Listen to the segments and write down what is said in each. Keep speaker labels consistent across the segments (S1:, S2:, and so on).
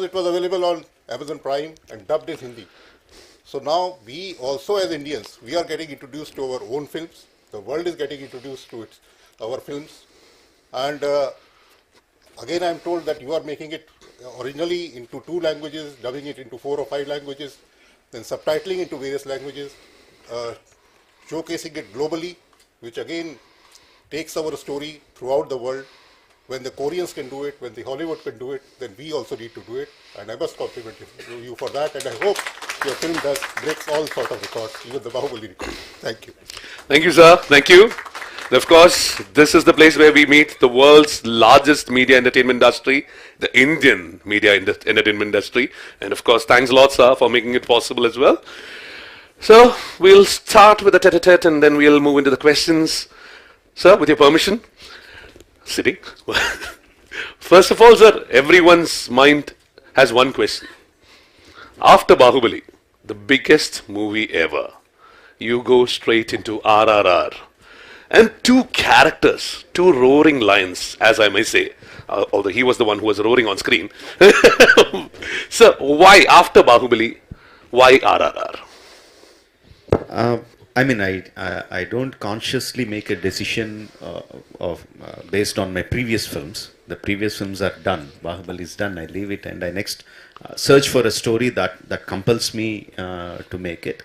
S1: it was available on Amazon Prime and dubbed in Hindi. So now we also as Indians, we are getting introduced to our own films. The world is getting introduced to our films. And again, I am told that you are making it originally into 2 languages, dubbing it into 4 or 5 languages, then subtitling into various languages, showcasing it globally, which again takes our story throughout the world. When the Koreans can do it, when the Hollywood can do it, then we also need to do it. And I must compliment you for that. And I hope your film breaks all sort of records, even the Bahubali record. Thank you.
S2: Thank you, sir. Thank you. Of course, this is the place where we meet the world's largest media entertainment industry, the Indian media entertainment industry. And of course, thanks a lot, sir, for making it possible as well. So, we'll start with the tete-a-tete and then we'll move into the questions. Sir, with your permission. Sitting. First of all, sir, everyone's mind has one question. After Bahubali, the biggest movie ever, you go straight into RRR. And 2 characters, 2 roaring lions, as I may say, although he was the one who was roaring on screen. So, why after Bahubali, why RRR?
S3: I mean, I don't consciously make a decision based on my previous films. The previous films are done. Bahubali is done. I leave it and I next search for a story that compels me to make it.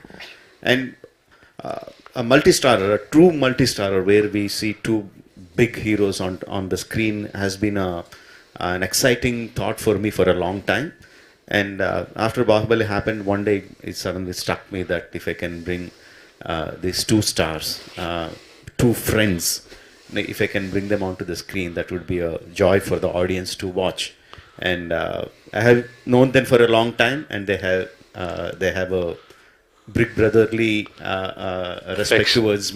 S3: And a multi-starrer, a true multi-starrer, where we see 2 big heroes on the screen has been an exciting thought for me for a long time. And after Bahubali happened, one day it suddenly struck me that if I can bring these 2 stars, 2 friends, if I can bring them onto the screen, that would be a joy for the audience to watch. And I have known them for a long time, and they have a big brotherly affection towards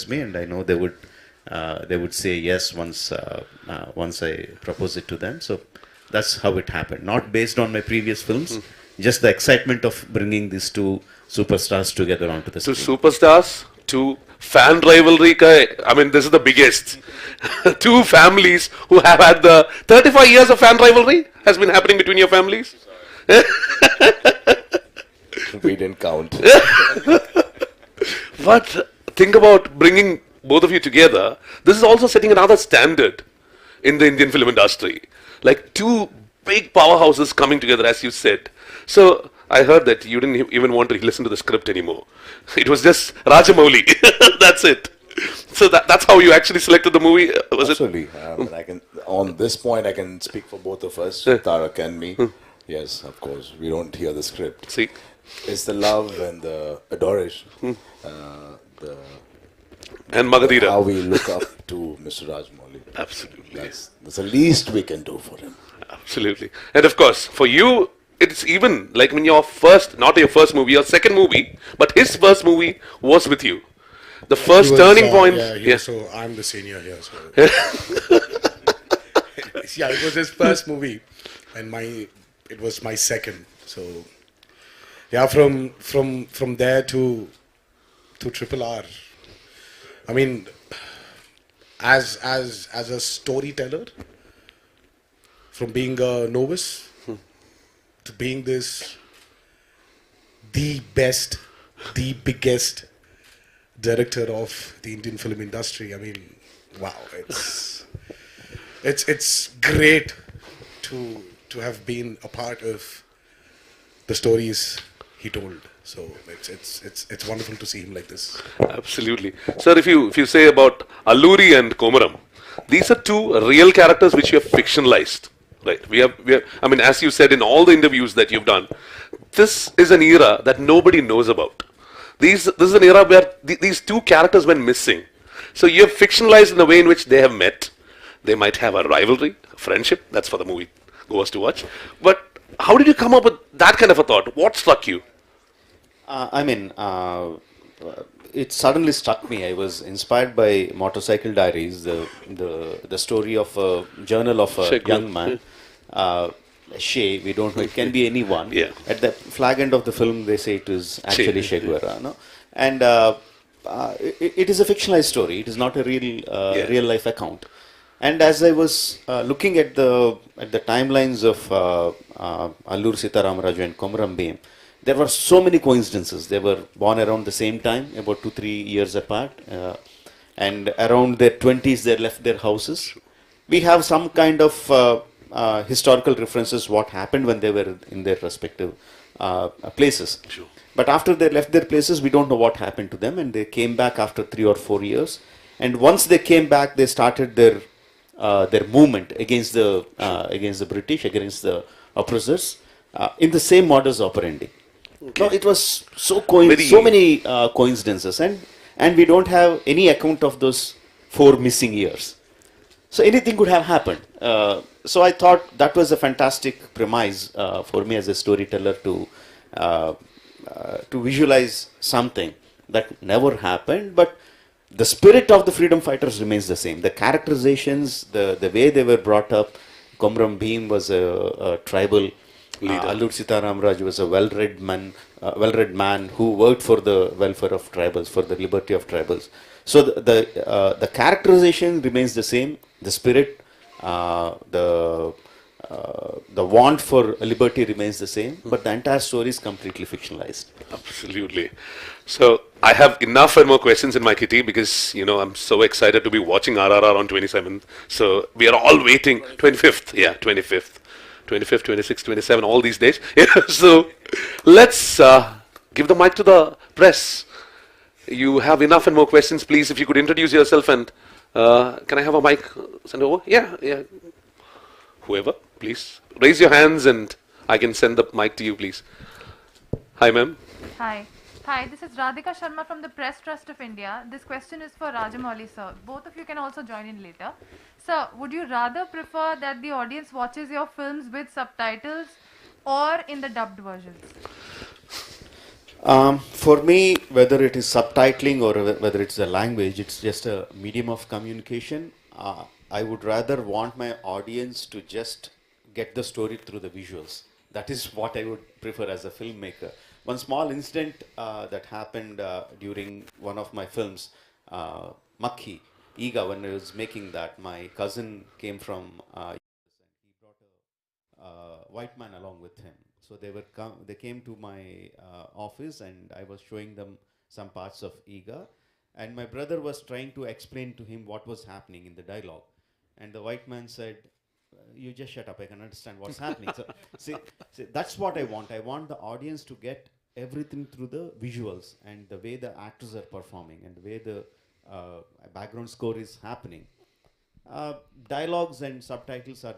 S3: me, and I know they would say yes once I propose it to them. So that's how it happened. Not based on my previous films, just the excitement of bringing these 2 superstars together onto the screen.
S2: 2 superstars, 2 fan rivalry. I mean, this is the biggest. 2 families who have had the 35 years of fan rivalry has been happening between your families.
S4: We didn't count.
S2: But think about bringing both of you together. This is also setting another standard in the Indian film industry. Like 2 big powerhouses coming together, as you said. So I heard that you didn't even want to listen to the script anymore. It was just Rajamouli. That's it. So that's how you actually selected the movie, was
S4: Absolutely. On this point, I can speak for both of us, Tarak and me. Yes, of course. We don't hear the script.
S2: See?
S4: It's the love and the adoration.
S2: And Magadira.
S4: How we look up to Mr. Rajamouli.
S2: Absolutely.
S4: That's the least we can do for him.
S2: Absolutely. And of course, for you, it's even like when your first, not your first movie, your second movie, but his first movie was with you. The first turning point.
S5: Yeah, so I'm the senior here. So. Yeah, it was his first movie, and it was my second. So yeah, from there to RRR. I mean, as a storyteller, from being a novice to being the best, the biggest director of the Indian film industry. I mean, wow, it's great to have been a part of the stories he told. So it's wonderful to see him like this.
S2: Absolutely. Sir, if you say about Alluri and Komaram, these are 2 real characters which you have fictionalized. Right. We have, I mean, as you said in all the interviews that you've done, this is an era that nobody knows about. This is an era where these 2 characters went missing. So you have fictionalized in the way in which they have met. They might have a rivalry, a friendship. That's for the movie goers to watch. But how did you come up with that kind of a thought? What struck you?
S3: It suddenly struck me. I was inspired by Motorcycle Diaries, the story of a journal of a young man. Shay, we don't know, it can be anyone.
S2: Yeah.
S3: At the flag end of the film, they say it is actually Che Guevara. No? And it is a fictionalized story. It is not a real life account. And as I was looking at the timelines of Allur Sitaramraju and Komram Bhim, there were so many coincidences. They were born around the same time, about 2-3 years apart, and around their 20s they left their houses. We have some kind of historical references what happened when they were in their respective places.
S2: Sure.
S3: But after they left their places, we don't know what happened to them, and they came back after 3 or 4 years. And once they came back, they started their movement against the British, against the oppressors, in the same modus operandi.
S2: Okay.
S3: No, it was so
S2: Very-
S3: so many coincidences, and we don't have any account of those 4 missing years. So anything could have happened. So I thought that was a fantastic premise for me as a storyteller to visualize something that never happened, but the spirit of the freedom fighters remains the same. The characterizations, the way they were brought up. Komram Bhim was a tribal leader. Allur Sitaramraj was a well-read man who worked for the welfare of tribals, for the liberty of tribals. So the characterization remains the same. The spirit, the want for liberty remains the same, but the entire story is completely fictionalized.
S2: Absolutely. So I have enough and more questions in my kitty because, I'm so excited to be watching RRR on 27th. So we are all waiting. 25th. Yeah, 25th. 25th, 26th, 27th, all these days. Yeah, so let's give the mic to the press. You have enough and more questions. Please, if you could introduce yourself and can I have a mic sent over? Yeah. Whoever, please. Raise your hands and I can send the mic to you, please. Hi, ma'am.
S6: Hi, this is Radhika Sharma from the Press Trust of India. This question is for Rajamouli, sir. Both of you can also join in later. Sir, would you rather prefer that the audience watches your films with subtitles or in the dubbed versions?
S3: For me, whether it is subtitling or whether it's a language, it's just a medium of communication. I would rather want my audience to just get the story through the visuals. That is what I would prefer as a filmmaker. One small incident that happened during one of my films, Makhi, Iga, when I was making that, my cousin came from US and he brought a white man along with him. So they came to my office and I was showing them some parts of Iga, and my brother was trying to explain to him what was happening in the dialogue. And the white man said, "You just shut up, I can understand what's happening." So see, that's what I want. I want the audience to get everything through the visuals and the way the actors are performing and the way the background score is happening. Dialogues and subtitles are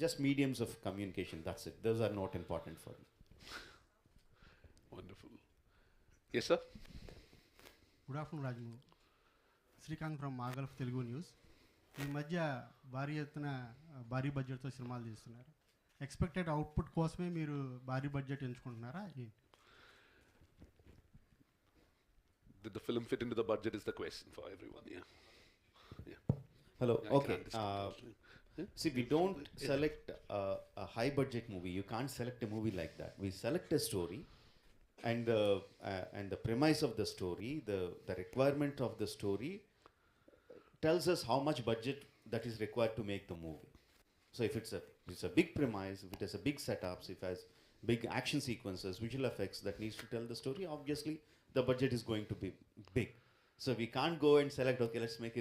S3: just mediums of communication. That's it. Those are not important for me.
S2: Wonderful. Yes, sir.
S7: Good afternoon, Rajamouli. Srikanth from Margal of Telugu News. ఈ మధ్య భారీ బడ్జెట్తో సినిమాలు తీస్తున్నారు. Expected output కోసమే మీరు భారీ budget ఎంచుకుంటున్నారా?
S2: Did the film fit into the budget is the question for everyone. Yeah.
S3: Hello.
S2: Yeah,
S3: Okay. See, we don't select a high budget movie. You can't select a movie like that. We select a story, and the premise of the story, the requirement of the story tells us how much budget that is required to make the movie. So if it's a big premise, if it has a big setups, if it has big action sequences, visual effects that needs to tell the story, obviously the budget is going to be big. So we can't go and select, okay, let's make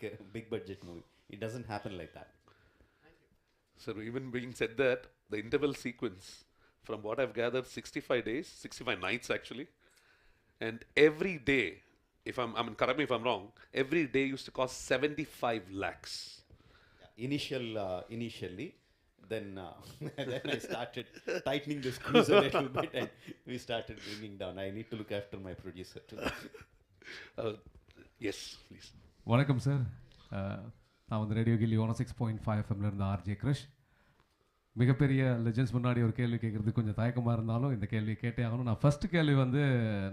S3: a big budget movie. It doesn't happen like that.
S2: So even being said that, the interval sequence, from what I've gathered, 65 days, 65 nights actually, and every day, correct me if I'm wrong, every day used to cost 75 lakhs.
S3: Initially, then I started tightening the screws a little bit and we started bringing down. I need to look after my producer too.
S2: Yes, please.
S8: வணக்கம் sir, நான் வந்து radio கில்லி 106.5 எஃப்எம்ல இருந்து RJ கிருஷ். மிகப்பெரிய legends முன்னாடி ஒரு கேள்வி கேட்குறது கொஞ்சம் தயக்கமாக இருந்தாலும் இந்த கேள்வி கேட்டே ஆகணும். நான் ஃபஸ்ட்டு கேள்வி வந்து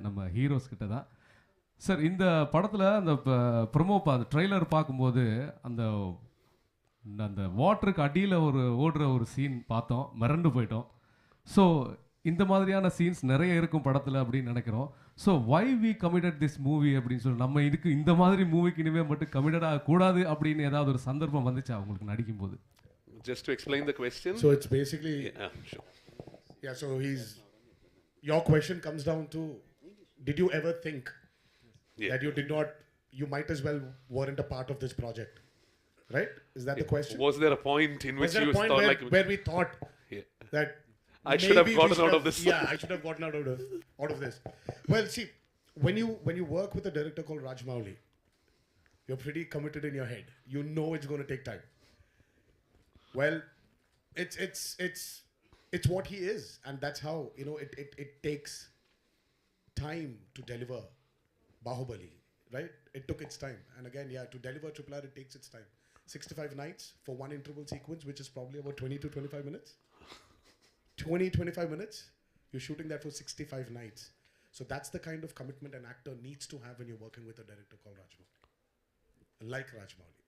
S8: நம்ம ஹீரோஸ் கிட்ட தான். சார், இந்த படத்தில் அந்த அந்த ட்ரெய்லர் பார்க்கும்போது அந்த வாட்டருக்கு அடியில் ஓடுற ஒரு சீன் பார்த்தோம், மிரண்டு போயிட்டோம். ஸோ இந்த மாதிரியான சீன்ஸ் நிறைய இருக்கும் படத்தில் அப்படின்னு நினைக்கிறோம். So why we committed this movie அப்படின்னு சொல்லி நம்ம இதுக்கு இந்த மாதிரி மூவிக்கு இனிமேல் மட்டும் கமிட்டட் ஆகக்கூடாது அப்படின்னு ஏதாவது ஒரு சந்தர்ப்பம் வந்துச்சா உங்களுக்கு நடிக்கும்போது?
S2: Just to explain the question.
S5: So it's basically,
S2: Yeah, sure.
S5: yeah, so your question comes down to, did you ever think that you might as well weren't a part of this project? Right? Is that the question?
S2: Was there a point in which
S5: Was there
S2: you
S5: a point
S2: thought like
S5: where we thought
S2: Yeah.
S5: that
S2: I should have
S5: maybe we
S2: gotten
S5: should
S2: out of
S5: have-
S2: this?
S5: Yeah, I should have gotten out of this. Well, see, when you work with a director called Rajamouli, you're pretty committed in your head. You know it's going to take time. Well, it's what he is, and that's how it takes time to deliver Bahubali, right? It took its time, and again, yeah, to deliver RRR, it takes its time. 65 nights for one interval sequence, which is probably about 20 to 25 minutes. 25 minutes, you're shooting that for 65 nights. So that's the kind of commitment an actor needs to have when you're working with a director called Rajamouli, like Rajamouli.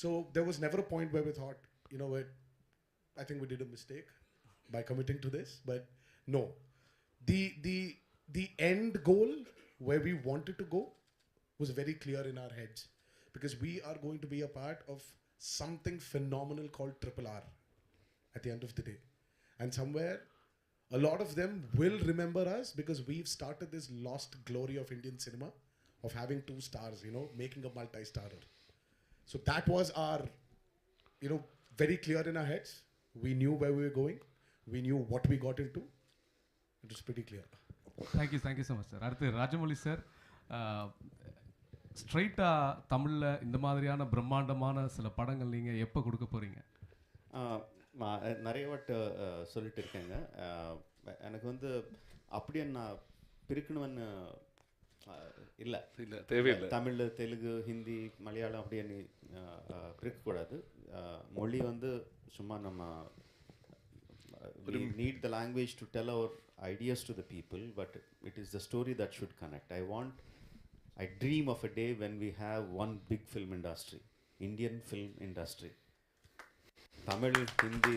S5: So there was never a point where we thought, you know what, I think we did a mistake by committing to this, but no. The end goal where we wanted to go was very clear in our heads, because we are going to be a part of something phenomenal called RRR at the end of the day. And somewhere, a lot of them will remember us because we've started this lost glory of Indian cinema of having 2 stars, making a multi-starrer. So that was our, very clear in our heads. We knew where we were going. We knew what we got into. It was pretty clear.
S8: Thank you so much sir. அடுத்து Rajamouli sir, ஸ்ட்ரைட்டாக தமிழில் இந்த மாதிரியான பிரம்மாண்டமான சில படங்கள் நீங்கள் எப்போ கொடுக்க போகிறீங்க?
S3: நிறைய வாட்டு சொல்லிட்டு இருக்கேங்க. எனக்கு வந்து அப்படியே நான் பிரிக்கணும்னு இல்லை,
S2: தேவையில்லை.
S3: தமிழ், தெலுங்கு, ஹிந்தி, மலையாளம் அப்படியே பிரிக்கக்கூடாது. மொழி வந்து சும்மா நம்ம we need the language to tell our ideas to the people, but it is the story that should connect. I dream of a day when we have one big film industry, Indian film industry. Tamil, Hindi,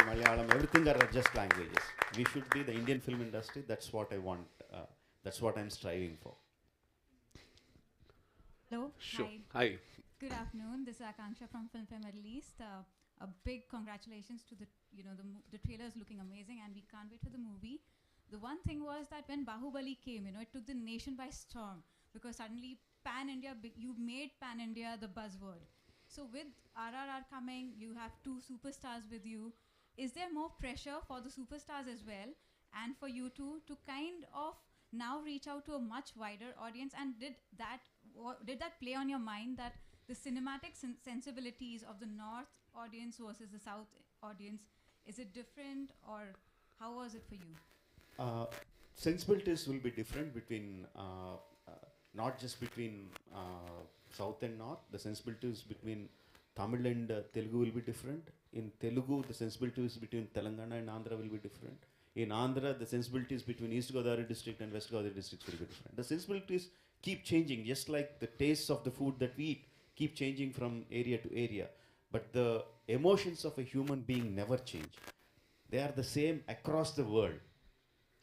S3: Malayalam, everything are just languages. We should be the Indian film industry. That's what I want. That's what I'm striving for.
S9: Hello.
S2: Sure.
S9: Hi.
S2: Hi.
S9: Good afternoon. This is Akanksha from Film Fair Middle East. A big congratulations to the trailer is looking amazing, and we can't wait for the movie. The one thing was that when Bahubali came, it took the nation by storm, because suddenly pan-India, you made pan-India the buzzword. So with RRR coming, you have 2 superstars with you. Is there more pressure for the superstars as well, and for you two to kind of now reach out to a much wider audience? And did that play on your mind, that the cinematic sensibilities of the North audience versus the South audience, is it different, or how was it for you?
S3: Sensibilities will be different between not just between South and North. The sensibilities between Tamil and Telugu will be different. In Telugu, the sensibilities between Telangana and Andhra will be different. In Andhra, the sensibilities between East Godavari district and West Godavari districts will be different. The sensibilities keep changing, just like the tastes of the food that we eat keep changing from area to area. But the emotions of a human being never change. They are the same across the world.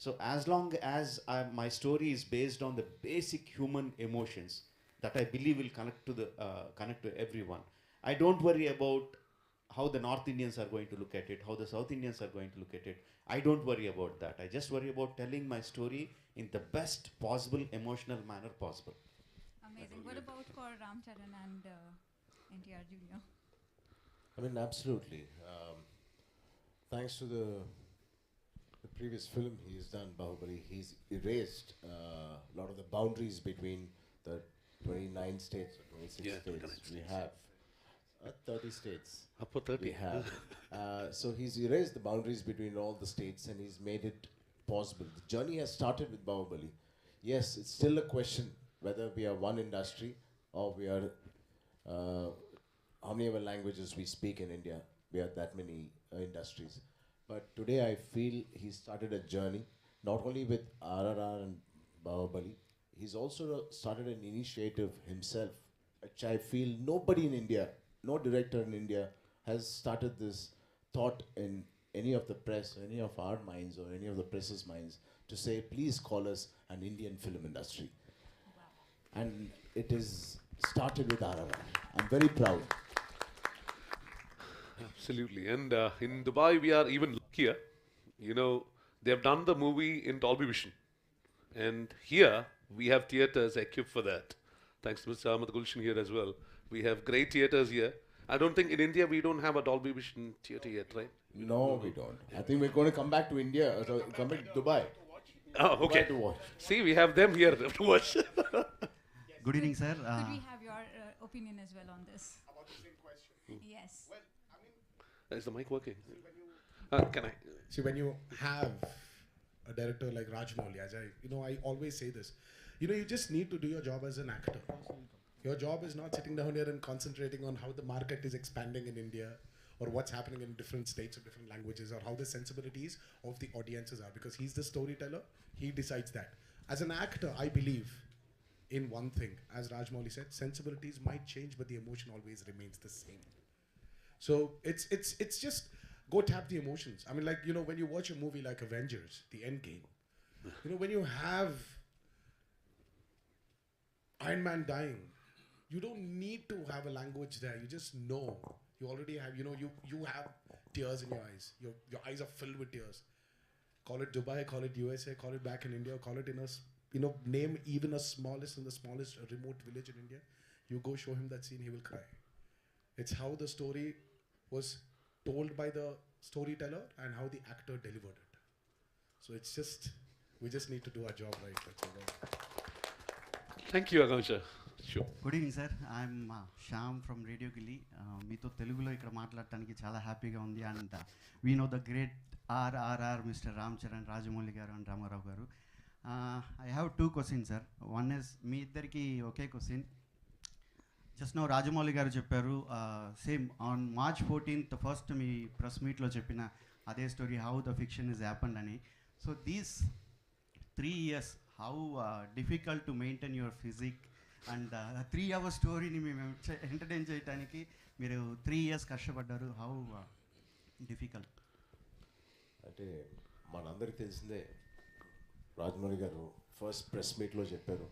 S3: So as long as my story is based on the basic human emotions that I believe will connect to everyone, I don't worry about how the North Indians are going to look at it, how the South Indians are going to look at it. I don't worry about that. I just worry about telling my story in the best possible emotional manner possible.
S9: Amazing. What about for Charan and NTR Jr.?
S10: I mean, absolutely. Thanks to the previous film he's done, Bahubali, he's erased a lot of the boundaries between the 29 states or 26 states we have. 30 states we have. So he's erased the boundaries between all the states, and he's made it possible. The journey has started with Bahubali. Yes, it's still a question whether we are one industry or we are how many other languages we speak in India. We are that many industries. But today I feel he started a journey, not only with RRR and Bahubali, he's also started an initiative himself, which I feel nobody in India, no director in India has started this thought in any of the press, or any of our minds, or any of the press's minds to say, please call us an Indian film industry. And it is started with RRR. I'm very proud.
S2: Absolutely. And in Dubai, we are even luckier. You know, they have done the movie in Dolby Vision. And here, we have theaters equipped for that. Thanks to Mr. Ahmed Gulshan here as well. We have great theaters here. I don't think in India we don't have a Dolby Vision theater yet, right?
S10: No, we don't. I think we're going to come back to India, come back to Dubai.
S2: Oh, okay.
S10: Dubai to watch.
S2: See, we have them here to watch.
S11: Good evening, sir.
S9: Could we have your opinion as well on this?
S5: About the same question.
S9: Yes.
S5: Well, I mean,
S2: Is the mic working? Can I?
S5: see, when you have a director like Rajamouli, I always say this, you just need to do your job as an actor. Your job is not sitting down here and concentrating on how the market is expanding in India, or what's happening in different states or different languages, or how the sensibilities of the audiences are, because he's the storyteller, he decides that. As an actor, I believe in one thing, as Rajamouli said, sensibilities might change, but the emotion always remains the same. So it's just go tap the emotions. I mean, like, when you watch a movie like Avengers, the Endgame, when you have Iron Man dying, you don't need to have a language there. You just know. You already have, you have tears in your eyes. Your eyes are filled with tears. Call it Dubai, call it USA, call it back in India, call it name even the smallest remote village in India. You go show him that scene, he will cry. It's how the story was told by the storyteller and how the actor delivered it. So we just need to do our job right. That's all.
S2: Thank you, Akansha. Sure.
S11: Good evening sir I'm Shyam from radio Gilli. మీతో తెలుగులో ఇక్కడ మాట్లాడటానికి చాలా హ్యాపీగా ఉంది. And we know the great RRR mister Ram Charan, Rajamouli garu and Ramarao garu. I have 2 questions sir. One is మీ ఇద్దరికి ఒకే question. Just now Rajamouli garu చెప్పారు same on March 14th first మీ ప్రెస్ మీట్లో చెప్పిన అదే story, how the fiction is happened అని. So these 3 years how difficult to maintain your physique and 3 hour స్టోరీని మేము ఎంటర్టైన్ చేయడానికి మీరు 3 years కష్టపడ్డారు. How difficult?
S10: అంటే మనందరికీ తెలిసిందే, రాజమౌళి గారు ఫస్ట్ ప్రెస్ మీట్లో చెప్పారు,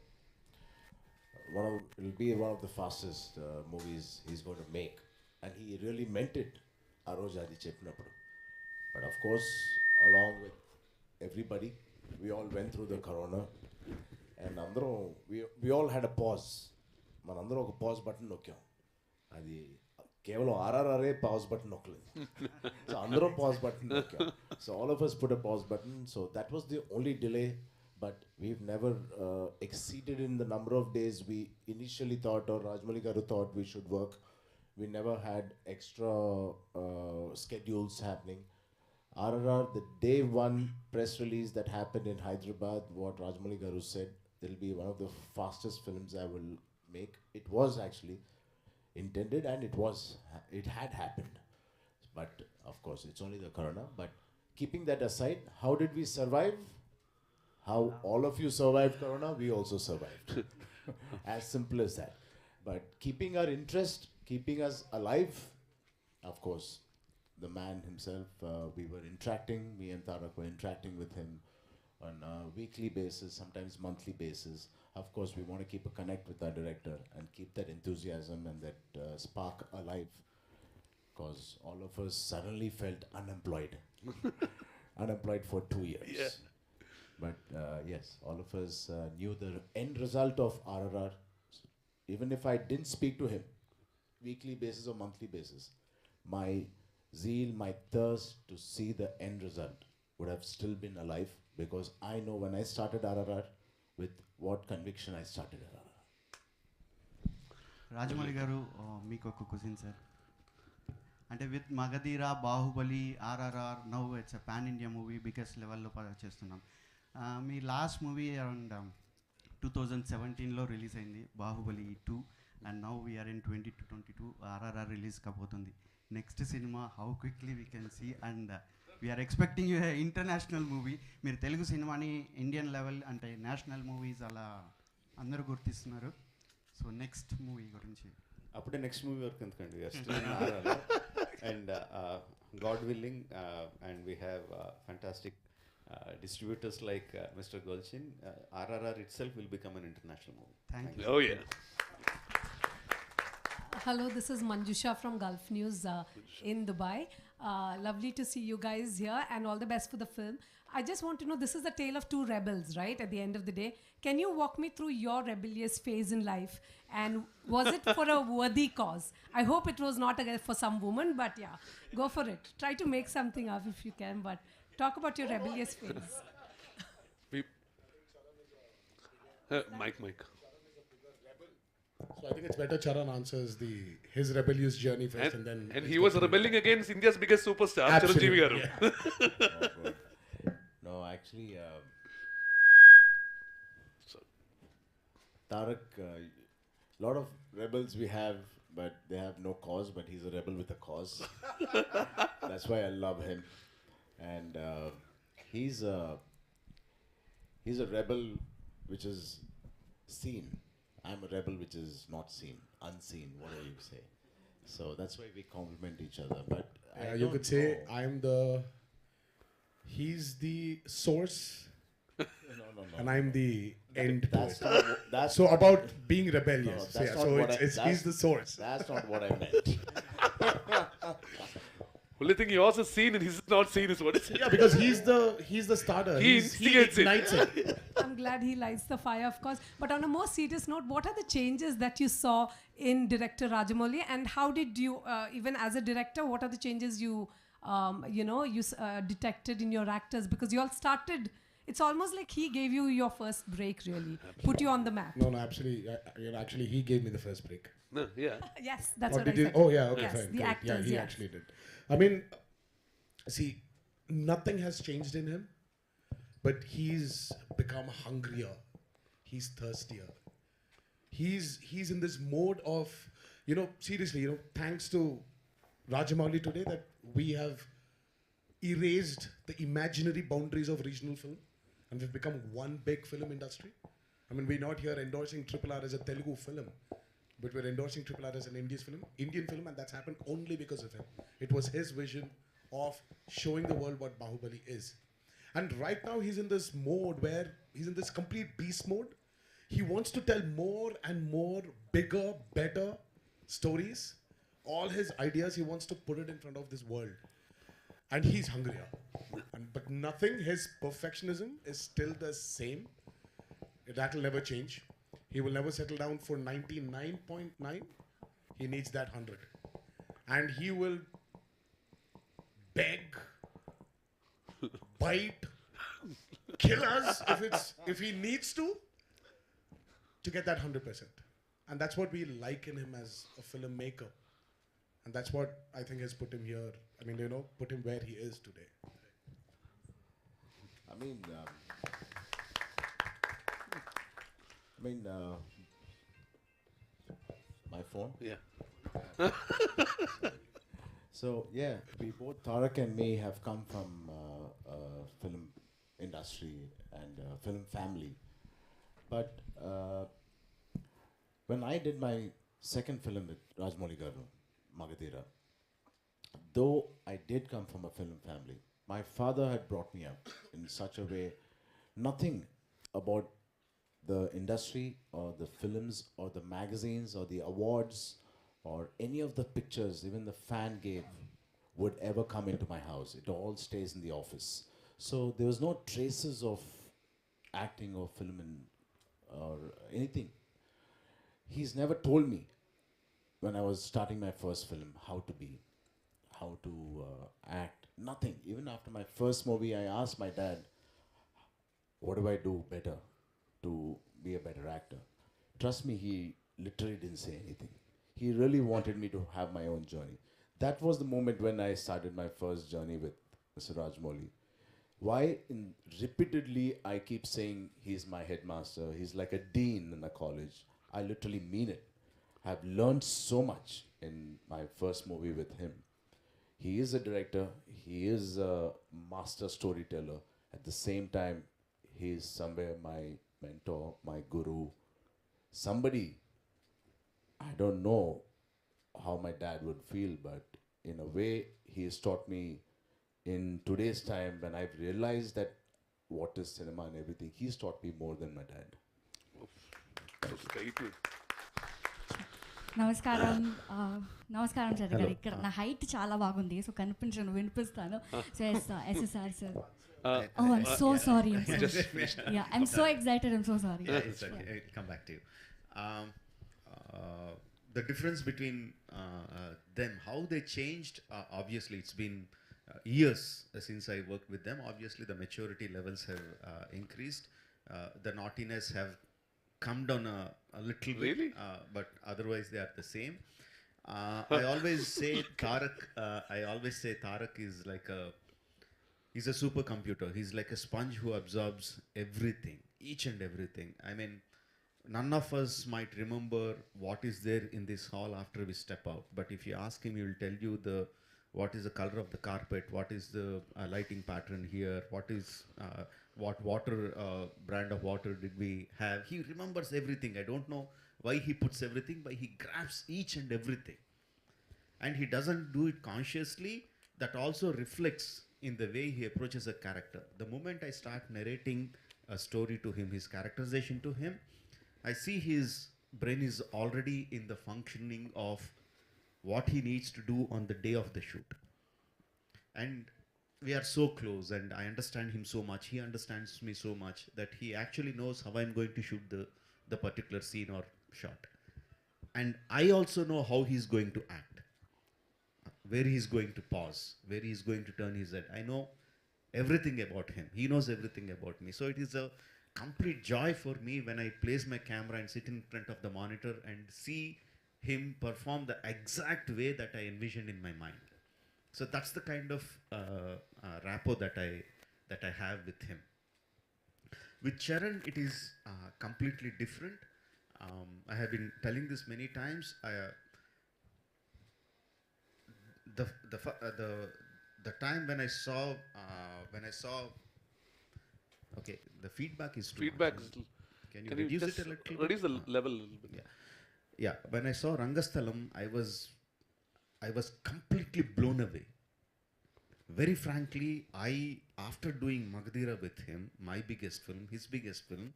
S10: it'll be one of the fastest movies he's going to make, and he really meant it ఆ రోజు అది చెప్పినప్పుడు. But of course, along with everybody, we all went through the corona, and అందరం we all had a pause. మనందరం ఒక pause button నొక్కాం. అది కేవలం RRR pause button నొక్కలేదు. సో అందరం పాజ్ బటన్ నొక్కాం. So all of us put a pause button. So that was the only delay. But we've never exceeded in the number of days we initially thought, or Rajamouli garu thought we should work. We never had extra schedules happening. RRR, the day one press release that happened in Hyderabad, what Rajamouli garu said, it'll be one of the fastest films I will make. It was actually intended, and it had happened. But of course, it's only the corona. But keeping that aside, how did we survive? How all of you survived corona, we also survived. As simple as that. But keeping our interest, keeping us alive, of course, the man himself, we were interacting, me and Tarak were interacting with him on a weekly basis, sometimes monthly basis. Of course, we want to keep a connect with our director and keep that enthusiasm and that spark alive, because all of us suddenly felt unemployed. Unemployed for 2 years.
S2: Yeah.
S10: But yes, all of us knew the end result of RRR. Even if I didn't speak to him, weekly basis or monthly basis, my zeal, my thirst to see the end result would have still been alive, because I know when I started RRR, with what conviction I started RRR.
S11: Rajamouli garu మీకు ఒక question sir. అంటే with Magadheera, Baahubali, RRR, now it's a pan India movie, biggest లెవెల్లో చేస్తున్నాం. మీ last movie around 2017లో release అయింది, Baahubali 2, and now we're in 2022 RRR release కాబోతుంది. Next cinema how quickly we can see, and we're expecting you international movie. మీరు తెలుగు సినిమాని Indian level అంటే national movies అలా అందరూ గుర్తిస్తున్నారు. సో నెక్స్ట్ మూవీ గురించి
S3: అప్పుడే నెక్స్ట్ మూవీ వరకు ఎందుకండి. And God willing, and we have fantastic distributors like Mr. Golchin, RRR itself will become an international movie.
S11: Thank you.
S2: Oh, yeah.
S12: Hello, this is Manjusha from Gulf News in Dubai. Lovely to see you guys here and all the best for the film. I just want to know, this is a tale of two rebels, right? At the end of the day, can you walk me through your rebellious phase in life? And was it for a worthy cause? I hope it was not for some woman, but yeah, go for it. Try to make something up if you can, but talk about your rebellious phase.
S2: Mike.
S5: So I think it's better Charan answers his rebellious journey first, and then.
S2: And he was rebelling against India's biggest superstar, Chiranjeevi garu.
S10: Oh, no, actually, Tarak, lot of rebels we have, but they have no cause. But he's a rebel with a cause. That's why I love him, and he's a rebel which is seen. I'm a rebel which is not seen, unseen, whatever you say. So that's why we complement each other. But
S5: you could say he's the source,
S10: no.
S5: and I'm the end to
S10: That's
S5: it.
S10: not. That's
S5: So
S10: not-
S5: about being rebellious.
S10: No, that's not
S5: so
S10: what
S5: he's the source.
S10: That's not what I meant.
S2: Only thing yours is seen and his is not seen is what it is.
S5: Yeah, because he's the starter.
S2: He
S5: He
S2: instigates it.
S5: ignites it.
S12: I'm glad he lights the fire, of course. But on a more serious note, what are the changes that you saw in director Rajamouli, and how did you, even as a director, what are the changes you detected in your actors? Because you all started. It's almost like he gave you your first break, really, put you on the map.
S5: No, actually, he gave me the first break.
S2: No, yeah.
S12: Yes, that's
S5: Or
S12: what I
S5: did you?
S12: said.
S5: Oh yeah, okay,
S12: Yes,
S5: fine.
S12: the
S5: great.
S12: actors,
S5: Yeah, he
S12: yes.
S5: actually did. I mean, see, nothing has changed in him, but he's become hungrier. He's thirstier. He's in this mode of, seriously, thanks to Rajamouli today that we have erased the imaginary boundaries of regional film, and we've become one big film industry. I mean, we're not here endorsing RRR as a Telugu film, but we're endorsing RRR as an Indian film, and that's happened only because of him. It was his vision of showing the world what Bahubali is. And right now he's in this mode where he's in this complete beast mode. He wants to tell more and more bigger, better stories. All his ideas, he wants to put it in front of this world. And he's hungrier. But nothing, his perfectionism is still the same. That will never change. He will never settle down for 99.9. He needs that 100. And he will beg, bite, kill us if he needs to get that 100%. And that's what we like in him as a filmmaker. And that's what I think has put him here. I mean, put him where he is today.
S10: My phone?
S2: Yeah.
S10: So, yeah, we both, Tarak and me, have come from film industry and film family. But when I did my second film with Rajamouli garu, Magadira, though I did come from a film family, my father had brought me up in such a way, nothing about the industry or the films or the magazines or the awards or any of the pictures, even the fan gave, would ever come into my house. It all stays in the office. So there was no traces of acting or film or anything. He's never told me when I was starting my first film how to be, how to act, nothing. Even after my first movie, I asked my dad, what do I do better to be a better actor? Trust me, he literally didn't say anything. He really wanted me to have my own journey. That was the moment when I started my first journey with Mr. Rajamouli. Why repeatedly I keep saying he's my headmaster, he's like a dean in a college. I literally mean it. I've learned so much in my first movie with him. He is a director, he is a master storyteller. At the same time, he is somewhere my mentor, my guru, somebody. I don't know how my dad would feel, but
S4: in a way, he has taught me in today's time when I've realized that what is cinema and everything, he's taught me more than my dad.
S13: నమస్కారం నమస్కారం చరి గారు ఇక్కడ నా height చాలా బాగుంది so కనిపించను వినిపిస్తాను so SSR sir oh I'm so sorry I'm so excited I'm so sorry
S3: Come back to you. The difference between them, how they changed, obviously it's been years since I worked with them. Obviously the maturity levels have increased. The naughtiness have come down a little bit, but otherwise they are the same. I always say Tarak is like he's a supercomputer. He's like a sponge who absorbs everything, each and everything. I mean, none of us might remember what is there in this hall after we step out, but if you ask him, he will tell you what is the color of the carpet, what is the lighting pattern here, what water brand of water did we have. He remembers everything. I don't know why he puts everything, but he grabs each and everything. And he doesn't do it consciously. That also reflects in the way he approaches a character. The moment I start narrating a story to him, his characterization to him, I see his brain is already in the functioning of what he needs to do on the day of the shoot. And we are so close and I understand him so much. He understands me so much that he actually knows how I'm going to shoot the particular scene or shot. And I also know how he's going to act, where he's going to pause, where he's going to turn his head. I know everything about him. He knows everything about me. So it is a complete joy for me when I place my camera and sit in front of the monitor and see him perform the exact way that I envisioned in my mind. So that's the kind of rapport that I have with him. With Charan, it is completely different. I have been telling this many times. The time when I saw okay, the feedback is too much. Can you reduce it a little?
S2: Reduce the level a little bit.
S3: Yeah. When I saw Rangasthalam, I was completely blown away. Very frankly, after doing Magdira with him, my biggest film, his biggest film,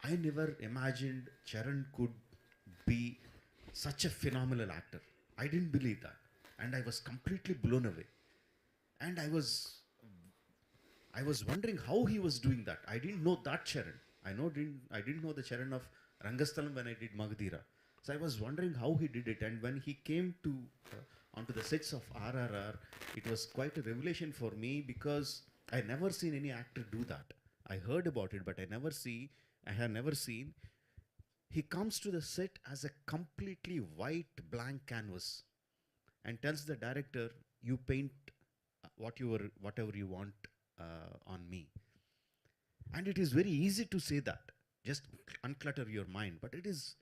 S3: I never imagined Charan could be such a phenomenal actor. I didn't believe that. And I was completely blown away. And I was wondering how he was doing that. I didn't know that Charan. I didn't know the Charan of Rangasthalam when I did Magdira. So I was wondering how he did it. And when he came onto the sets of RRR, it was quite a revelation for me because I never seen any actor do that. I heard about it, but I have never seen. He comes to the set as a completely white blank canvas and tells the director, you paint whatever you want on me. And it is very easy to say that. Just unclutter your mind. But it is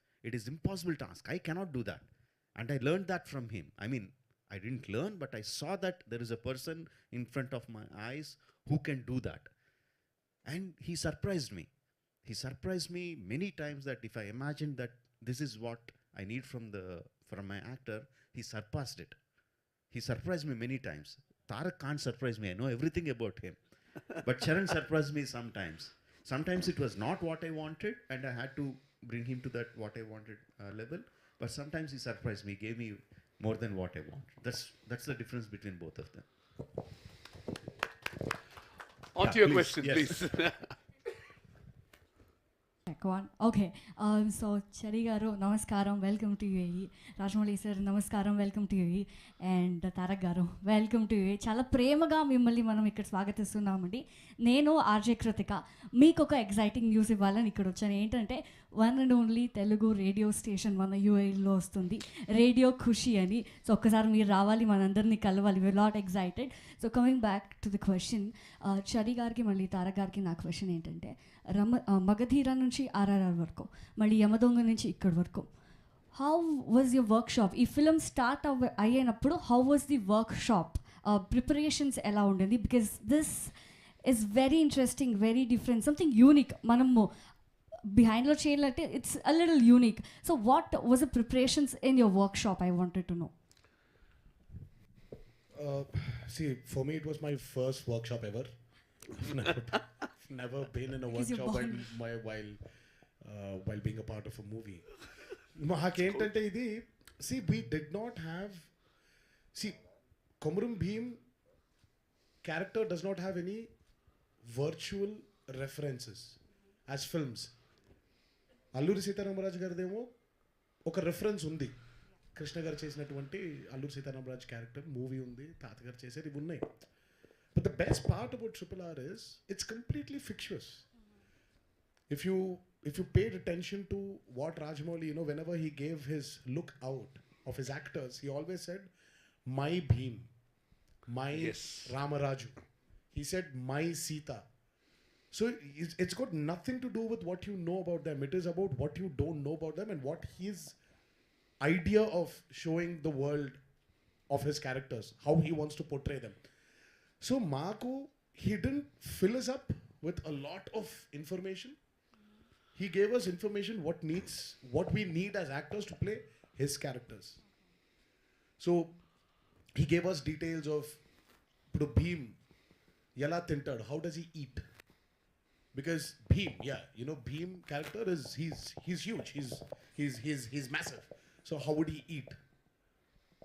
S3: impossible task. I cannot do that. And I learned that from him. I mean, I didn't learn, but I saw that there is a person in front of my eyes who can do that. And he surprised me. He surprised me many times that if I imagined that this is what I need from my actor, he surpassed it. He surprised me many times. Tarak can't surprise me. I know everything about him. But Charan surprised me sometimes. Sometimes it was not what I wanted and I had to bring him to that what I wanted level. But sometimes he surprised me, gave me more than what I want. That's the difference between both of them.
S2: On to your question, please.
S13: Okay so Chari garu నమస్కారం, welcome to UAE. Rajamouli sir నమస్కారం, welcome to UAE. And Tarak garu welcome to UAE. చాలా ప్రేమగా మిమ్మల్ని మనం ఇక్కడ స్వాగతిస్తున్నామండి. నేను RJ Krittika. మీకు ఒక ఎగ్జైటింగ్ న్యూస్ ఇవ్వాలని ఇక్కడ వచ్చాను. ఏంటంటే one and only Telugu radio station మన యూఏఈలో వస్తుంది, రేడియో ఖుషి అని. సో ఒక్కసారి మీరు రావాలి, మనందరినీ కలవాలి. We're not excited. So coming back to the question, Chari గారికి మళ్ళీ తారక్ గారికి నా క్వశ్చన్ ఏంటంటే, మగధీర నుంచి RRR వరకు, మళ్ళీ యమదొంగ నుంచి ఇక్కడి వరకు, how was your work shop? ఈ ఫిల్మ్ స్టార్ట్ అయ్యేటప్పుడు how was the work shop? Preparations ఎలా ఉండేది? Because this is very interesting, very different, something unique. మనము బిహైండ్లో చేయాలంటే it's a little unique. So what was the preparations in your work shop? I wanted to know.
S5: See, for me, it was my first workshop ever. Never been in a
S13: Because you're
S5: workshop
S13: born.
S5: while being a part of a movie. మాకేంటంటే ఇది see, we did not have, see, Komuram Bheem character does not have any virtual references as films. Alluri Sitaramaraju గారిదేమో ఒక reference ఉంది, కృష్ణ గారు చేసినటువంటి Alluri Sitaramaraju character movie ఉంది, తాతగారు చేసేది ఇవి ఉన్నాయి. But the best part about RRR is it's completely fictitious. If you paid attention to what Rajamouli, whenever he gave his look out of his actors, he always said, my Bheem, my Ramaraju. He said, my Sita. So it's got nothing to do with what you know about them. It is about what you don't know about them and what his idea of showing the world of his characters, how he wants to portray them. So Marco, he didn't fill us up with a lot of information. He gave us information what we need as actors to play his characters. So he gave us details of Bheem, Yala Tintad, how does he eat? Because Bheem, Bheem character is he's huge. He's massive. So how would he eat?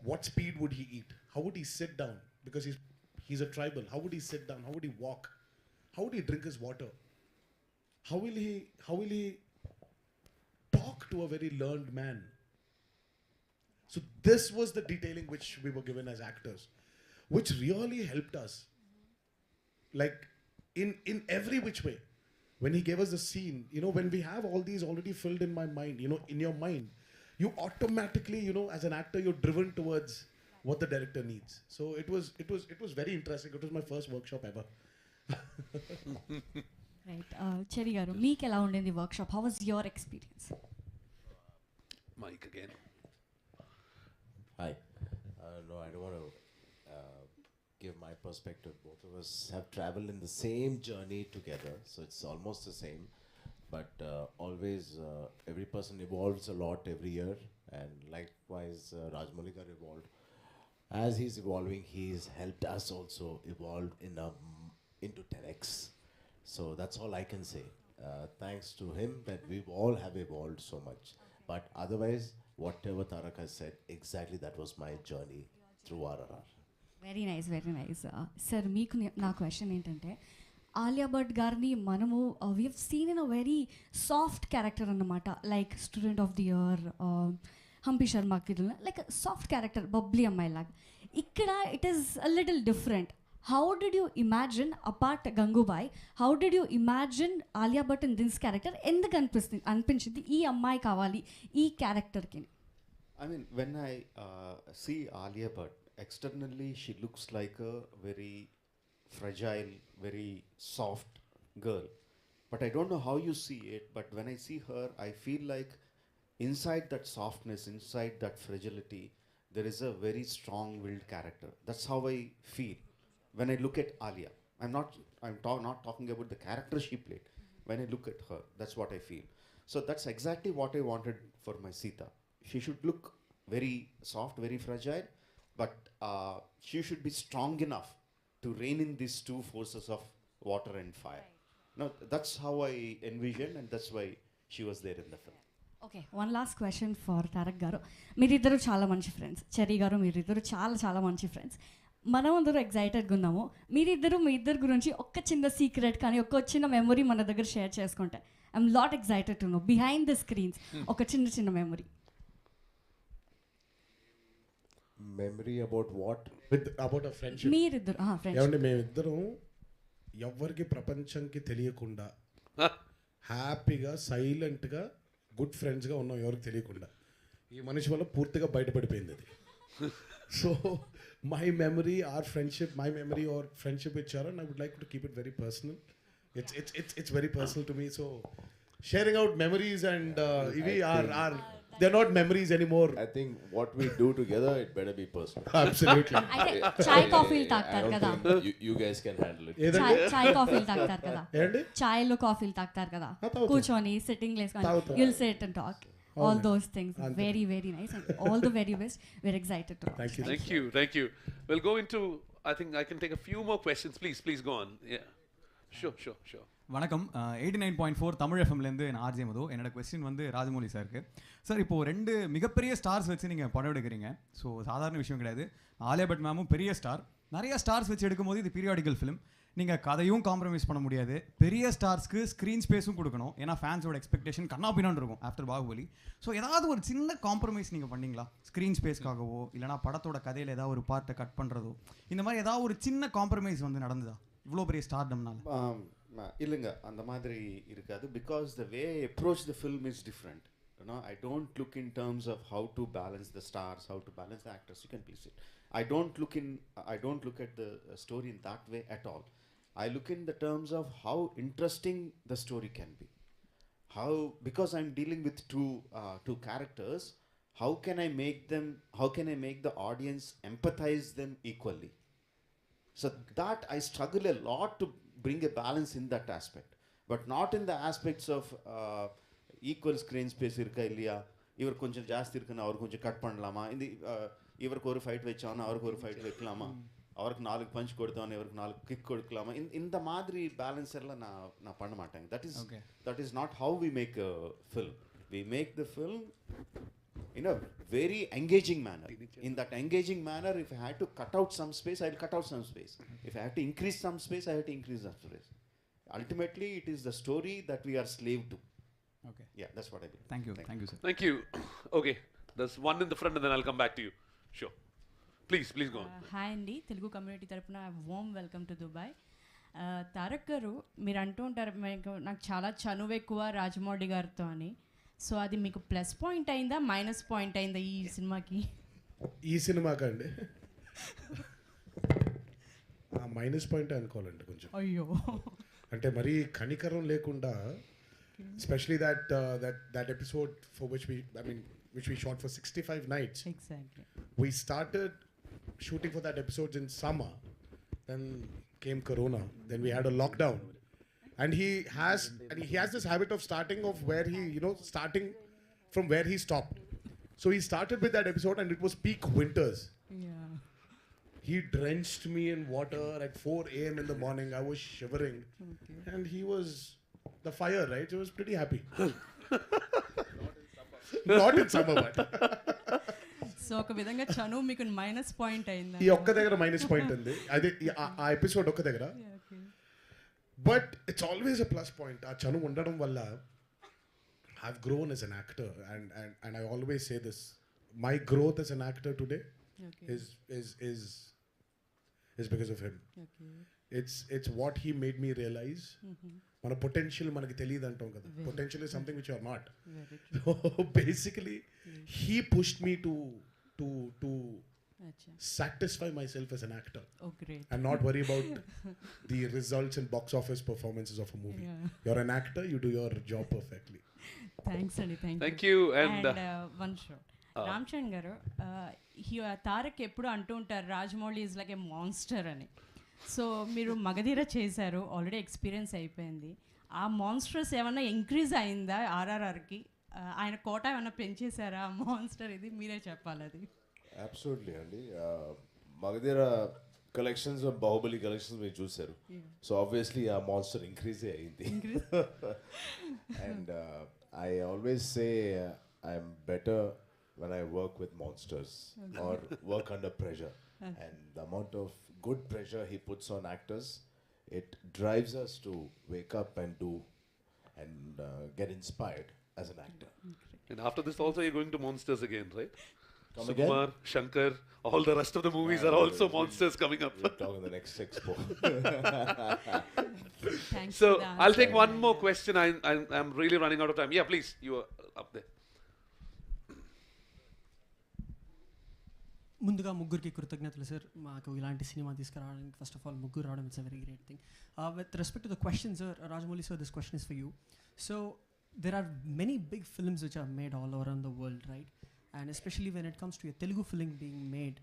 S5: What speed would he eat? How would he sit down? Because he's a tribal. How would he sit down? How would he walk? How would he drink his water? How will he talk to a very learned man? So this was the detailing which we were given as actors, which really helped us. Like in every which way. When he gave us the scene, when we have all these already filled in my mind, in your mind, you automatically, as an actor, you're driven towards what the director needs. So it was very interesting. It was my first workshop ever.
S13: Right. Cherry garu, meeku ela undindi workshop? How was your experience?
S2: Mike again.
S10: Hi. No, I don't want to give my perspective. Both of us have traveled in the same journey together, so it's almost the same. But always, every person evolves a lot every year, and likewise, Rajamouli garu evolved. As he's evolving, he's helped us also evolve into 10x. So that's all I can say. Thanks to him that we all have evolved so much. But otherwise, whatever Tarak has said, exactly that was my journey through RRR.
S13: Very nice, very nice. Sir, మీకు నా question ఏంటంటే, ఆలియా భట్ గారిని మనము we have seen in a very soft character అన్నమాట, like student of the year, Humpty శర్మకి like soft character, bubbly అమ్మాయి లాగా. ఇక్కడ it is a little different. How did you imagine apart Gangubai, how did you imagine Alia Bhatt in this character? ఎందుకు అనిపించింది ఈ అమ్మాయి కావాలి ఈ క్యారెక్టర్కి?
S3: I mean, when I see Alia Bhatt, externally she looks like a very fragile, very soft girl. But I don't know how you see it, but when I see her, I feel like inside that softness, inside that fragility, there is a very strong-willed character. That's how I feel when I look at Alia. not talking about the character she played. When I look at her, that's what I feel. So that's exactly what I wanted for my Sita. She should look very soft, very fragile, but she should be strong enough to rein in these two forces of water and fire. Now, that's how I envision, and that's why she was there in the film.
S13: Okay, one last question for Tarak గారు. మీరిద్దరు చాలా మంచి friends. Cherry గారు, మీరిద్దరు చాలా చాలా మంచి friends. మనం అందరూ ఎగ్జైటెడ్గా ఉన్నాము. మీ ఇద్దరు గురించి ఒక్క చిన్న సీక్రెట్ కానీ ఒక్క చిన్న మెమొరీ మన దగ్గర షేర్ చేసుకుంటే. I'm lot excited to know behind the screens ఒక చిన్న memory.
S10: Memory about what?
S5: About a friendship.
S13: మీరిద్దరు
S5: ఏమంటే మేమిద్దరం ఎవరికి ప్రపంచంకి తెలియకుండా హ్యాపీగా సైలెంట్గా గుడ్ ఫ్రెండ్స్గా ఉన్నాం, ఎవరికి తెలియకుండా. ఈ మనిషి వల్ల పూర్తిగా బయటపడిపోయింది అది. So my memory or friendship with Charan, I would like to keep it very personal. It's very personal to me. So sharing out memories and they're not memories anymore.
S10: I think what we do together, it better be personal.
S5: Absolutely.
S13: చాయ్ కాఫీలు తాగుతారు కదా,
S10: You guys can handle it.
S13: చాయ్ కాఫీలు తాగుతారు కదా, చాయ్లో కాఫీలు తాగుతారు కదా, కూర్చొని సిట్టింగ్ వేసుకొని you'll SIT and talk.
S9: all
S5: nice.
S9: those things.
S5: Anthony.
S9: Very, very nice. And all the very best. We're excited to watch.
S5: Thank you.
S2: Thank you, thank you. We'll go into, I think I can take a few more questions. Please go on. Yeah. Sure.
S14: வணக்கம் 89.4 தமிழ் எஃப்எம்லேருந்து நான் RJ மது. என்னோட question வந்து ராஜமௌலி சாருக்கு. Sir இப்போது 2 மிகப்பெரிய stars வச்சு நீங்கள் படம் எடுக்கிறீங்க. ஸோ சாதாரண விஷயம் கிடையாது. ஆலியா பட் மேமும் பெரிய ஸ்டார். நிறைய ஸ்டார்ஸ் வச்சு எடுக்கும்போது இது பீரியாடிக்கல் ஃபிலிம். நீங்கள் கதையும் காம்ப்ரமைஸ் பண்ண முடியாது. பெரிய ஸ்டார்ஸ்க்கு ஸ்க்ரீன் ஸ்பேஸும் கொடுக்கணும். ஏன்னா ஃபேன்ஸோட எக்ஸ்பெக்டேஷன் கண்ணாப்பினான்னு இருக்கும் ஆஃப்டர் பாகுபலி. ஸோ ஏதாவது ஒரு சின்ன காம்ப்ரமைஸ் நீங்கள் பண்ணீங்களா? ஸ்க்ரீன் ஸ்பேஸ்க்காகவோ இல்லைனா படத்தோட கதையில் ஏதாவது ஒரு பார்ட்டை கட் பண்ணுறதோ இந்த மாதிரி ஏதாவது ஒரு சின்ன காம்ப்ரமைஸ் வந்து நடந்ததா இவ்வளோ பெரிய ஸ்டார்டம்னால?
S3: இல்லைங்க, அந்த மாதிரி இருக்காது. Because the way I approach the film is different. I don't look in terms of how to balance the stars, how to balance the actors. You can please sit. I don't look at the story in that way at all. I look in the terms of how interesting the story can be. Because I'm dealing with two characters, how can I make the audience empathize them equally? So that I struggle a lot to bring a balance in that aspect, but not in the aspects of equal screen space irka illaya, ivar konjam jaasti irukana avaru konjam cut pannalama, indi ivarku oru fight vechana avarku oru fight vekalama, avarku 4 punch koduthavana ivarku 4 kick kodukalama, inda madri balance ella na panna maatanga. That is not how we make a film. We make the film in a very engaging manner. In that engaging manner, if I had to cut out some space, I will cut out some space. If I had to increase some space, I have to increase some space. Ultimately, it is the story that we are slave to.
S14: Okay.
S3: Yeah, that's what I believe.
S14: Thank you, sir.
S2: Thank you. Okay, there's one in the front and then I'll come back to you. Sure. Please go on.
S15: Hi అండి, Telugu community తరపున warm welcome to Dubai. Tarak గారు, మీరు అంటూ ఉంటారు నాకు చాలా చనువు ఎక్కువ రాజమౌళి గారితో అని. సో అది మీకు ప్లస్ పాయింట్ అయిందా మైనస్ పాయింట్ అయిందా ఈ సినిమాకి?
S5: ఈ సినిమాకి అండి మైనస్ పాయింట్ అనుకోవాలండి కొంచెం.
S15: అయ్యో,
S5: అంటే మరీ కనికరం లేకుండా, especially that episode for which we shot for 65 nights.
S15: Exactly.
S5: We started shooting for that episode in summer, then came corona, then we had a lockdown, and he has this habit of starting starting from where he stopped. So he started with that episode and it was peak winters.
S15: Yeah.
S5: He drenched me in water at 4 a.m. in the morning. I was shivering. Okay. And he was the fire, right? So I was pretty happy. Not in summer, but.
S15: So ఒక విధంగా చనువు మీకు minus point అయిందా?
S5: ఈ ఒక్క దగ్గర minus point ఉంది, అదే ఆ ఎపిసోడ్ ఒక్క దగ్గర. But it's always a plus point. ఆ చనువు ఉండడం వల్ల I've grown as an actor, and I always say this: my growth as an actor today is because of him. Okay. It's what he made me realize. Mana potential manaki teliyadu antam kada. Potential is something which you are not. So basically, he pushed me to satisfy myself as an actor.
S15: Oh, great.
S5: And not worry about the results and box office performances of a movie. Yeah. You're an actor, you do your job perfectly.
S15: Thanks, Andy.
S2: Thank you. And
S15: one shot. Ram Charan గారు, తారక్ ఎప్పుడు అంటూ ఉంటారు Rajamouli is like A monster అని. So మీరు మగధీర చేశారు, already experience అయిపోయింది. ఆ monsters ఏమన్నా ఇంక్రీజ్ అయిందా ఆర్ఆర్ఆర్కి? ఆయన కోట ఏమన్నా పెంచేశారా? ఆ మాన్స్టర్ ఇది మీరే చెప్పాలి. అది
S10: అబ్సల్యూట్లీ అండి. మగధీర కలెక్షన్స్, బాహుబలి కలెక్షన్స్ మీరు చూశారు. సో ఆబ్వియస్లీ ఆ మాన్స్టర్ ఇంక్రీజే అయింది. And I always say I'm better when I work with monsters or work under pressure. And the amount of good pressure he puts on actors, it drives us to wake up and do and get inspired as an actor.
S2: And after this also you're going to monsters again, right?
S10: Come
S2: Sukumar,
S10: again?
S2: Shankar, all the rest of the movies are also monsters coming up.
S10: We'll talk in the next expo.
S15: Thanks.
S2: So I'll take one more question. I'm really running out of time. Yeah, please, you are up there.
S16: ముందుగా ముగ్గురికి కృతజ్ఞతలు sir, మాకు ఇలాంటి cinema తీసుకురావడానికి. First of all ముగ్గురు రావడం it's a very great thing. With respect to the question sir, Rajamouli sir, this question is for you. So there are many big films which are made all around the world, right? And especially when it comes to a Telugu film being made,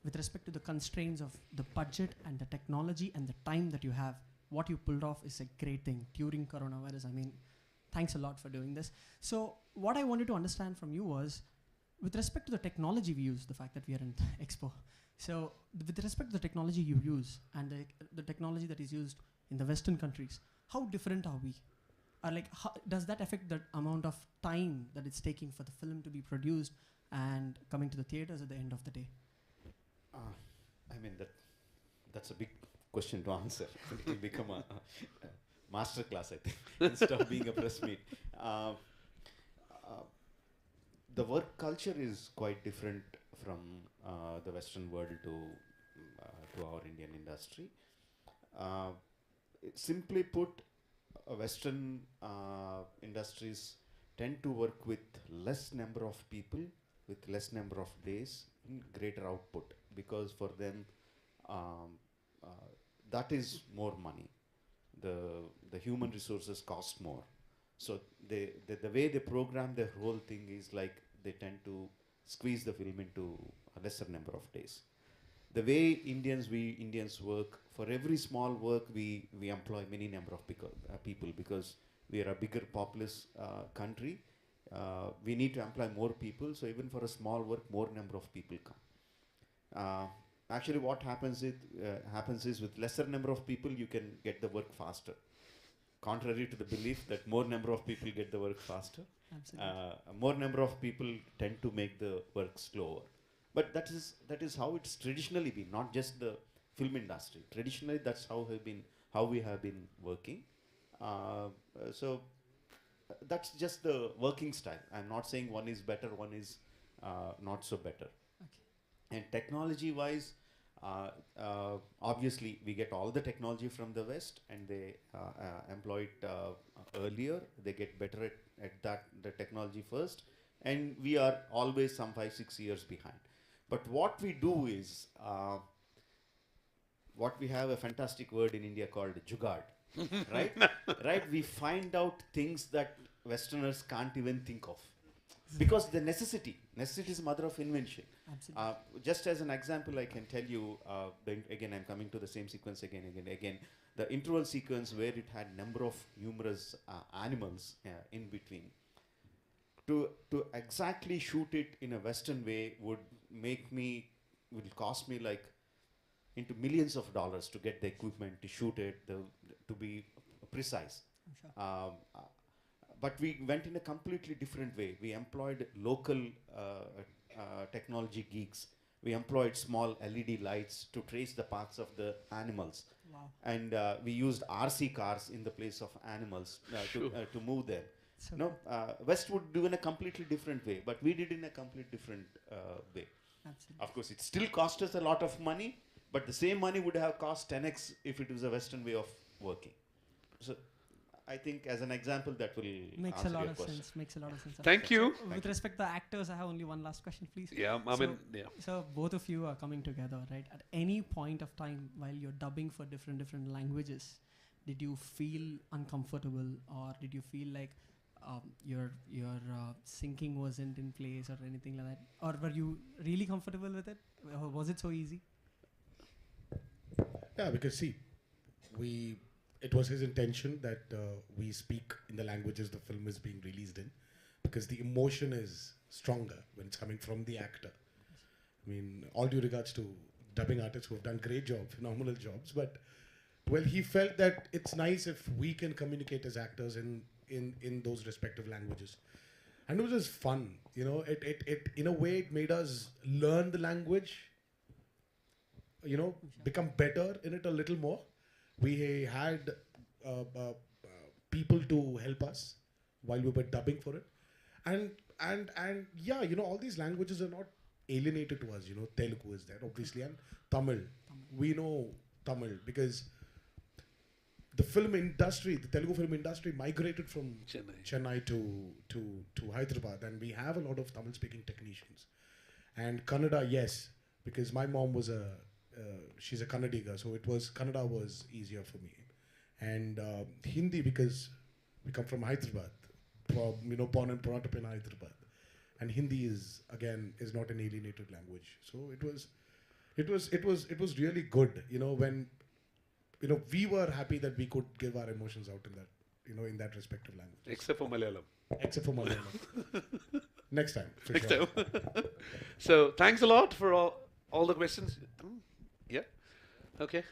S16: with respect to the constraints of the budget and the technology and the time that you have, what you pulled off is a great thing during coronavirus. I mean, thanks a lot for doing this. So what I wanted to understand from you was, with respect to the technology we use, the fact that we are in Expo. So with respect to the technology you use and the technology that is used in the Western countries, how different are we? Or like, how, does that affect the amount of time that it's taking for the film to be produced and coming to the theaters at the end of the day?
S3: I mean, that's a big question to answer. It will become a master class, I think, instead of being a press meet. The work culture is quite different from the Western world to our Indian industry. Simply put, Western industries tend to work with less number of people, with less number of days, in greater output, because for them that is more money. The human resources cost more. So the way they program their whole thing is like they tend to squeeze the film into a lesser number of days. The way we Indians work, for every small work we employ many number of people because we are a bigger populous country. We need to employ more people, so even for a small work, more number of people come. Actually, what happens is with lesser number of people, you can get the work faster. Contrary to the belief that more number of people get the work faster, more number of people tend to make the work slower. But that is how it's traditionally been, not just the film industry. Traditionally, that's how we have been working. So that's just the working style. I'm not saying one is better, one is not so better. Okay. And technology-wise, obviously we get all the technology from the West, and they employ it earlier. They get better at the technology first, and we are always some 5-6 years behind. But what we do is, what we have a fantastic word in India called jugaad, right? Right? We find out things that Westerners can't even think of, because the necessity is mother of invention. Just as an example, I can tell you, again, I'm coming to the same sequence again. The interval sequence where it had number of numerous animals in between. To exactly shoot it in a Western way would cost me like into millions of dollars to get the equipment to shoot it, to be precise. Sure. But we went in a completely different way. We employed local technology geeks. We employed small LED lights to trace the paths of the animals. Wow. And we used RC cars in the place of animals to move them. So West would do in a completely different way, but we did in a completely different way. Absolutely. Of course, it still cost us a lot of money, but the same money would have cost 10x if it was a Western way of working. So I think as an example that will
S16: makes a lot of sense. Makes a lot of sense.
S2: Thank you.
S16: So, with respect to the actors, I have only one last question, please.
S2: Yeah,
S16: So both of you are coming together, right? At any point of time while you're dubbing for different languages, did you feel uncomfortable, or did you feel like your syncing wasn't in place or anything like that? Or were you really comfortable with it? Or was it so easy?
S5: Yeah, because see, it was his intention that we speak in the languages the film is being released in, because the emotion is stronger when it's coming from the actor. I mean, all due regards to dubbing artists who have done great jobs, phenomenal jobs, but well, he felt that it's nice if we can communicate as actors in those respective languages. And it was just fun, you know, it in a way it made us learn the language, you know, become better in it a little more. We had people to help us while we were dubbing for it. And yeah, you know, all these languages are not alienated to us, you know. Telugu is there, obviously, and Tamil. We know Tamil because the film industry, the Telugu film industry migrated from Chennai to Hyderabad, and we have a lot of Tamil-speaking technicians. And Kannada, yes, because my mom was she's a Kannadiga, so Kannada was easier for me. And Hindi, because we come from Hyderabad, you know, born and brought up in Hyderabad. And Hindi is not an alienated language. So it was really good, you know, when, you know, we were happy that we could give our emotions out in that in that respective language.
S2: Except for Malayalam.
S5: Except for Malayalam. Next time. For
S2: Next
S5: sure.
S2: time. So thanks a lot for all the questions. Yeah. Okay.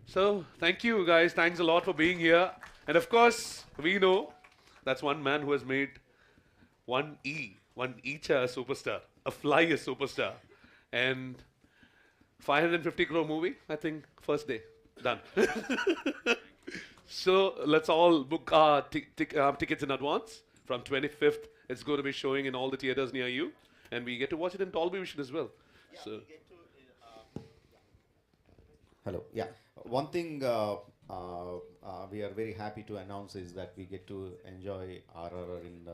S2: So thank you guys. Thanks a lot for being here. And of course, we know that's one man who has made one Echa a superstar, a Fly a superstar, and 550 crore movie. I think first day done. So let's all book our tickets in advance. From 25th, it's going to be showing in all the theaters near you, and we get to watch it in Dolby Vision as well.
S3: Yeah,
S2: so.
S3: we get to, hello. Yeah. One thing we are very happy to announce is that we get to enjoy RRR in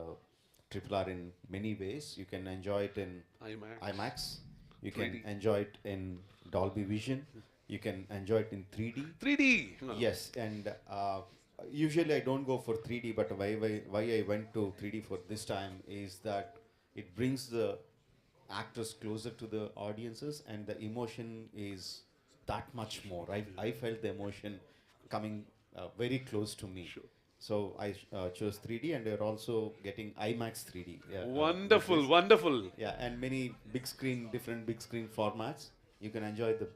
S3: RRR in many ways. You can enjoy it in IMAX. You 3D. Can enjoy it in Dolby Vision. You can enjoy it in 3D.
S2: 3D. Oh.
S3: Yes, and usually I don't go for 3D, but why I went to 3D for this time is that it brings the actors closer to the audiences, and the emotion is that much more. I felt the emotion coming very close to me.
S2: Sure.
S3: So I chose 3D, and they're also getting IMAX 3D. Yeah,
S2: wonderful, wonderful.
S3: Yeah, and many different big screen formats. You can enjoy the.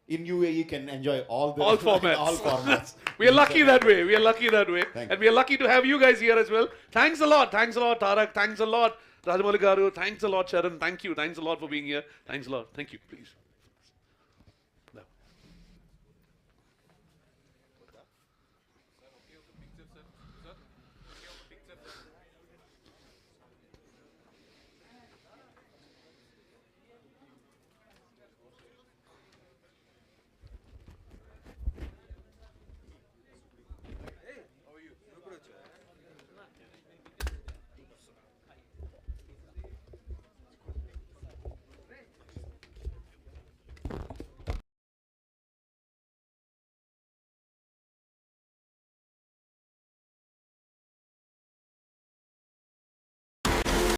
S3: In UAE, you can enjoy all
S2: formats.
S3: all formats.
S2: We are lucky that way. We are lucky that way. And we are lucky to have you guys here as well. Thanks a lot. Thanks a lot, Tarak. Thanks a lot, Rajamouli garu. Thanks a lot, Charan. Thank you. Thanks a lot for being here. Thanks a lot. Thank you. Please.